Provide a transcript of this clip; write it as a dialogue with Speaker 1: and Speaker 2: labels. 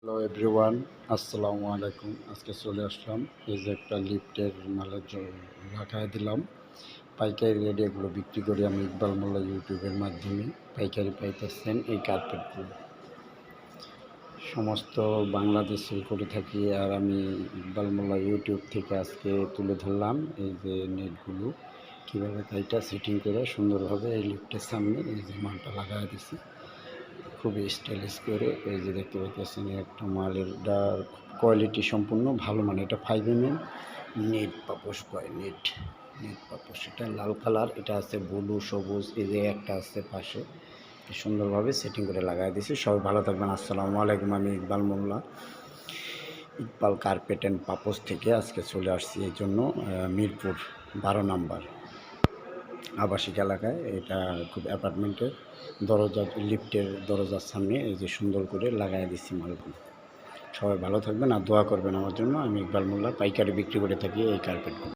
Speaker 1: Hello everyone, আসসালামু আলাইকুম। আজকে চলে আসলাম, এই যে একটা লিফটের মালের লাগাই দিলাম। পাইকারি রেটে এগুলো বিক্রি করি আমি ইকবাল মোল্লা ইউটিউবের মাধ্যমে। পাইকারি পাইতেছেন এই কার্পেটগুলো সমস্ত বাংলাদেশ সেল করে থাকি। আর আমি ইকবাল মোল্লা ইউটিউব থেকে আজকে তুলে ধরলাম এই যে নেটগুলো কীভাবে এটা সেটিং করে সুন্দরভাবে এই লিফটের সামনে এই যে মালটা লাগাই দিছি খুবই স্টাইলিশ করে। এই যে দেখতে পাচ্ছেন একটা মালের কোয়ালিটি সম্পূর্ণ ভালো, মানে এটা 5mm নেট পাপোশ কয়, নেট পাপোশ। এটা লাল কালার, এটা আছে ব্লু সবুজ, এই যে একটা আছে পাশে। সুন্দরভাবে সেটিং করে লাগাই দিয়েছি। সবাই ভালো থাকবেন। আসসালামু আলাইকুম। আমি ইকবাল মোল্লা, ইকবাল কার্পেট অ্যান্ড পাপোশ থেকে আজকে চলে আসছি এই জন্য মিরপুর 12 নম্বর আবাসিক এলাকায়। এটা খুব অ্যাপার্টমেন্টের দরজা, লিফটের দরজার সামনে এই যে সুন্দর করে লাগাই দিচ্ছি মালগুলো। সবাই ভালো থাকবেন আর দোয়া করবেন আমার জন্য। আমি ইকবাল মোল্লা পাইকারি বিক্রি করে থাকি এই কার্পেটগুলো।